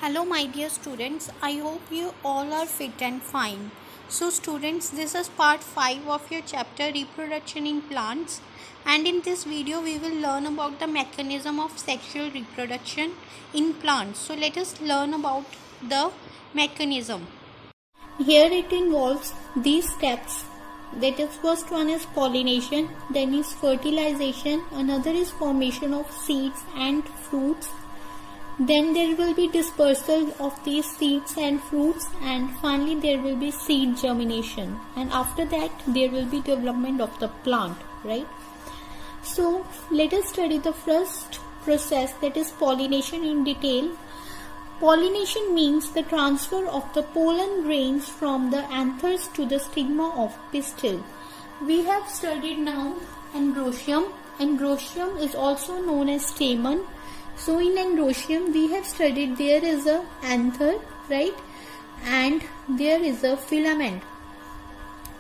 Hello my dear students, I hope you all are fit and fine. So students, this is part 5 of your chapter reproduction in plants, and in this video we will learn about the mechanism of sexual reproduction in plants. So let us learn about the mechanism. Here it involves these steps. That is, first one is pollination, then is fertilization, another is formation of seeds and fruits. Then there will be dispersal of these seeds and fruits, and finally there will be seed germination, and after that there will be development of the plant, right? So let us study the first process, that is pollination, in detail. Pollination means the transfer of the pollen grains from the anthers to the stigma of pistil. We have studied now androecium. Androecium is also known as stamen. So in androecium we have studied there is a anther, right, and there is a filament.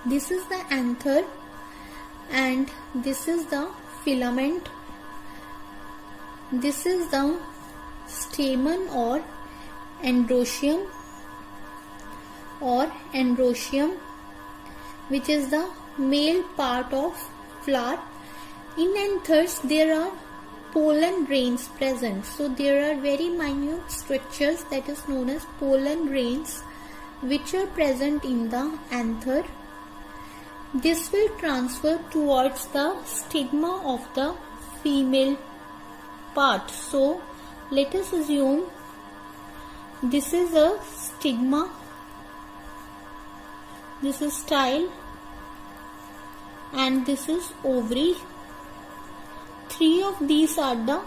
This is the anther and this is the filament. This is the stamen or androecium, which is the male part of flower. In anthers there are pollen grains present, so there are very minute structures, that is known as pollen grains, which are present in the anther. This will transfer towards the stigma of the female part. So let us assume this is a stigma, this is style, and this is ovary. Three of these are the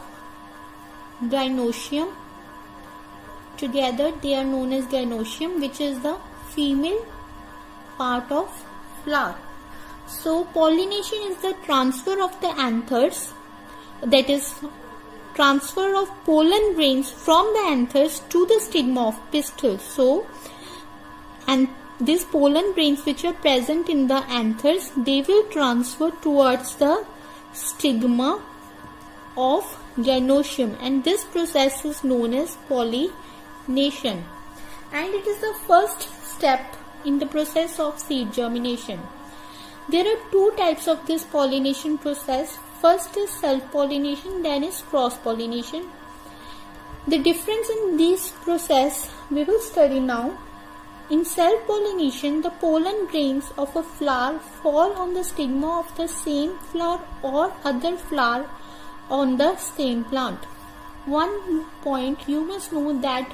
gynoecium. Together they are known as gynoecium, which is the female part of flower. So pollination is the transfer of the anthers, that is transfer of pollen grains from the anthers to the stigma of pistil. So, and these pollen grains which are present in the anthers, they will transfer towards the stigma of gynoecium, and this process is known as pollination, and it is the first step in the process of seed germination. There are two types of this pollination process. First is self-pollination, then is cross-pollination. The difference in this process we will study now. In self-pollination, the pollen grains of a flower fall on the stigma of the same flower or other flower on the same plant. One point you must know that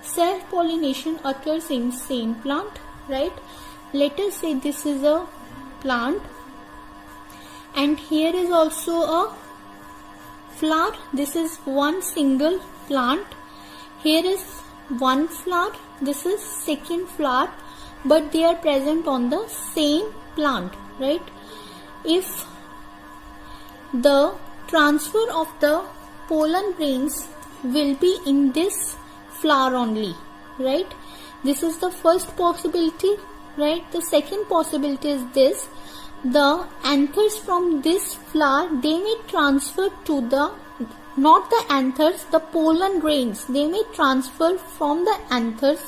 self-pollination occurs in same plant, right? Let us say this is a plant, and here is also a flower. This is one single plant. Here is one flower, this is second flower, but they are present on the same plant, right? If the transfer of the pollen grains will be in this flower only, right? This is the first possibility, right? The second possibility is this: the anthers from this flower, they may transfer to the, not the anthers, the pollen grains, they may transfer from the anthers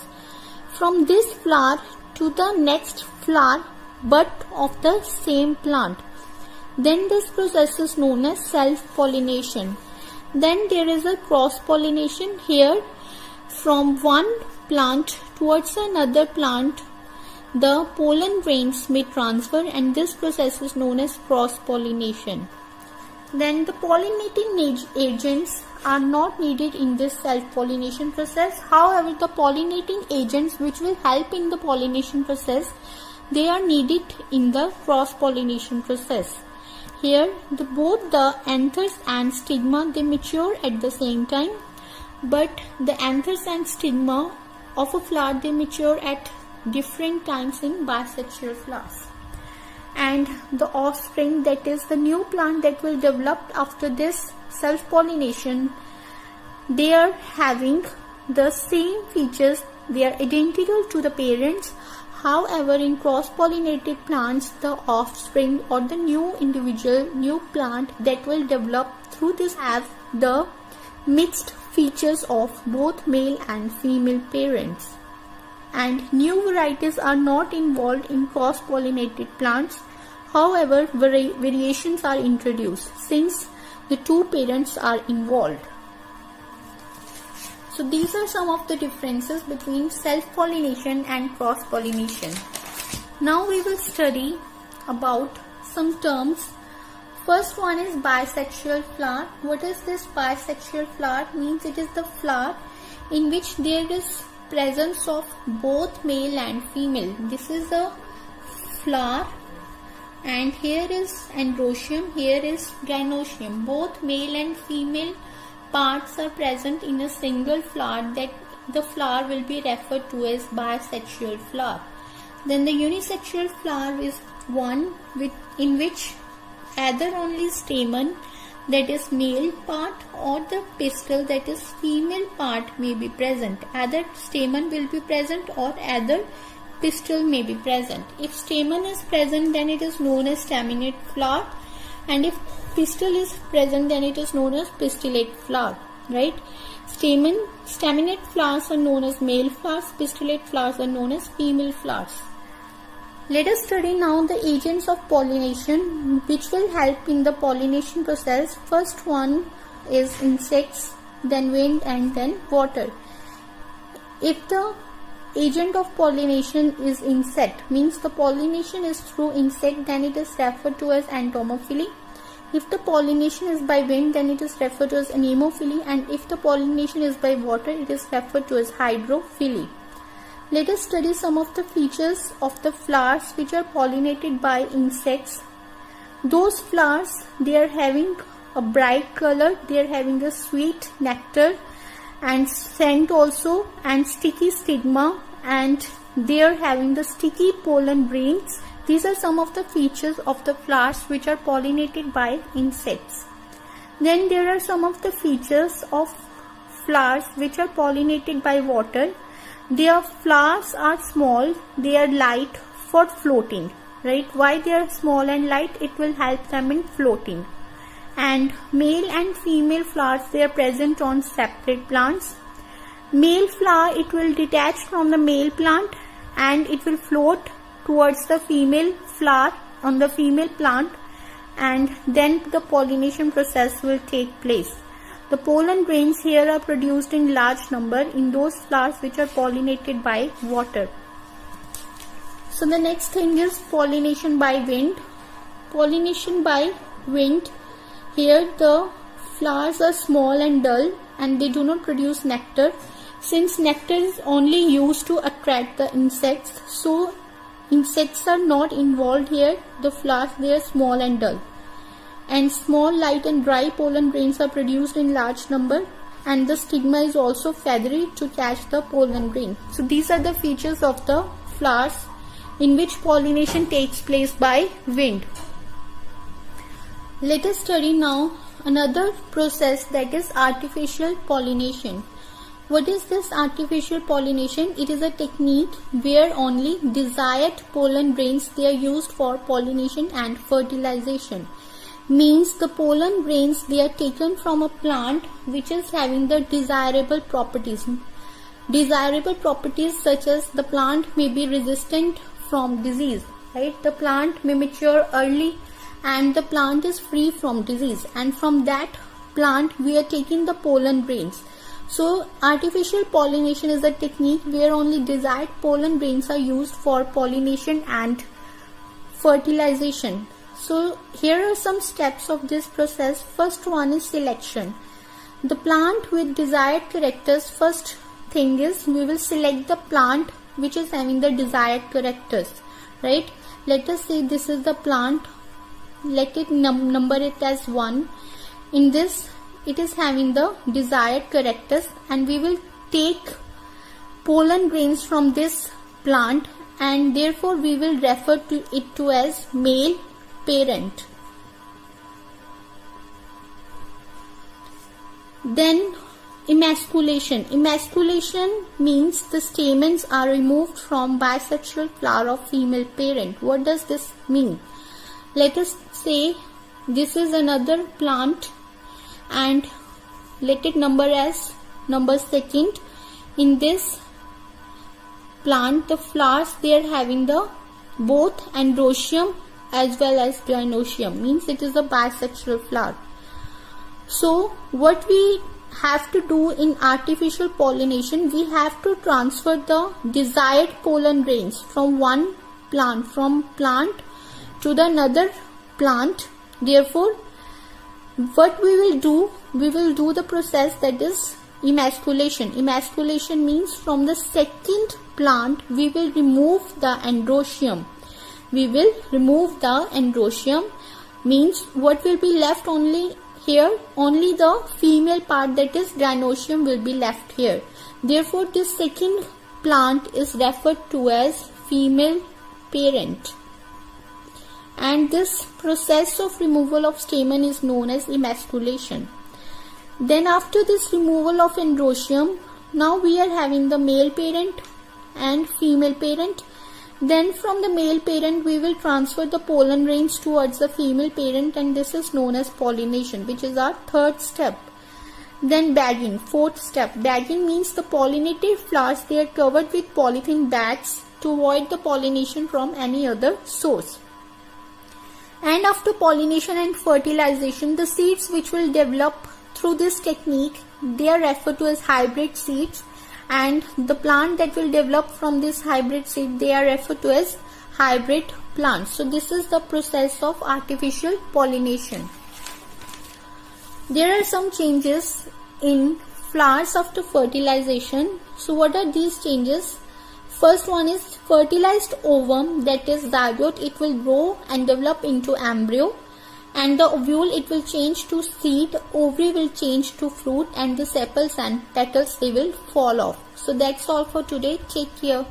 from this flower to the next flower, but of the same plant. Then this process is known as self-pollination. Then there is a cross-pollination. Here, from one plant towards another plant, the pollen grains may transfer, and this process is known as cross-pollination. Then the pollinating agents are not needed in this self-pollination process. However, the pollinating agents which will help in the pollination process, they are needed in the cross-pollination process. Here, both the anthers and stigma, they mature at the same time, but the anthers and stigma of a flower, they mature at different times in bisexual flowers. And the offspring, that is the new plant that will develop after this self-pollination, they are having the same features, they are identical to the parents. However, in cross-pollinated plants, the offspring or the new individual, new plant that will develop through this have the mixed features of both male and female parents. And new varieties are not involved in cross-pollinated plants. However, variations are introduced since the two parents are involved. So these are some of the differences between self-pollination and cross-pollination. Now we will study about some terms. First one is bisexual flower. What is this bisexual flower? Means it is the flower in which there is presence of both male and female. This is a flower, and here is androecium, here is gynoecium. Both male and female parts are present in a single flower. That the flower will be referred to as bisexual flower. Then the unisexual flower is one in which either only stamen, that is male part, or the pistil, that is female part, may be present. Either stamen will be present or either pistil may be present. If stamen is present, then it is known as staminate flower, and if pistil is present, then it is known as pistillate flower. Right? Staminate flowers are known as male flowers, pistillate flowers are known as female flowers. Let us study now the agents of pollination which will help in the pollination process. First one is insects, then wind, and then water. If the agent of pollination is insect, means the pollination is through insect, then it is referred to as entomophily. If the pollination is by wind, then it is referred to as anemophily, and if the pollination is by water, it is referred to as hydrophily. Let us study some of the features of the flowers which are pollinated by insects. Those flowers, they are having a bright color, they are having a sweet nectar and scent also, and sticky stigma, and they are having the sticky pollen grains. These are some of the features of the flowers which are pollinated by insects. Then there are some of the features of flowers which are pollinated by water. Their flowers are small, they are light for floating. Right? Why they are small and light? It will help them in floating. And male and female flowers, they are present on separate plants. Male flower, it will detach from the male plant and it will float towards the female flower on the female plant, and then the pollination process will take place. The pollen grains here are produced in large number in those flowers which are pollinated by water. So the next thing is pollination by wind. Pollination by wind. Here the flowers are small and dull and they do not produce nectar. Since nectar is only used to attract the insects, so insects are not involved here. The flowers, they are small and dull. And small, light and dry pollen grains are produced in large number, and the stigma is also feathery to catch the pollen grain. So these are the features of the flowers in which pollination takes place by wind. Let us study now another process, that is artificial pollination. What is this artificial pollination? It is a technique where only desired pollen grains, they are used for pollination and fertilization. Means the pollen grains, they are taken from a plant which is having the desirable properties. Desirable properties such as the plant may be resistant from disease, right? The plant may mature early and the plant is free from disease, and from that plant we are taking the pollen grains. So artificial pollination is a technique where only desired pollen grains are used for pollination and fertilization. So here are some steps of this process. First one is selection. The plant with desired characters, first thing is we will select the plant which is having the desired characters, right? Let us say this is the plant. Let it number it as 1. In this, it is having the desired characters, and we will take pollen grains from this plant, and therefore we will refer to it to as male parent. Then emasculation. Emasculation means the stamens are removed from bisexual flower of female parent. What does this mean? Let us say this is another plant and let it number as Number second, in this plant, the flowers, they are having the both androecium as well as gynoecium, means it is a bisexual flower. So what we have to do in artificial pollination, we have to transfer the desired pollen grains from one plant, to the another plant. Therefore, what we will do the process that is emasculation. Emasculation means from the second plant we will remove the androecium. Means what will be left only here? Only the female part, that is gynoecium, will be left here. Therefore, this second plant is referred to as female parent. And this process of removal of stamen is known as emasculation. Then after this removal of androecium, now we are having the male parent and female parent. Then from the male parent we will transfer the pollen grains towards the female parent, and this is known as pollination, which is our third step. Then bagging, fourth step. Bagging means the pollinated flowers, they are covered with polythene bags to avoid the pollination from any other source. And after pollination and fertilization, the seeds which will develop through this technique, they are referred to as hybrid seeds, and the plant that will develop from this hybrid seed, they are referred to as hybrid plants. So this is the process of artificial pollination. There are some changes in flowers after fertilization. So what are these changes? First one is fertilized ovum, that is zygote, it will grow and develop into embryo, and the ovule, it will change to seed, ovary will change to fruit, and the sepals and petals, they will fall off. So that's all for today. Take care.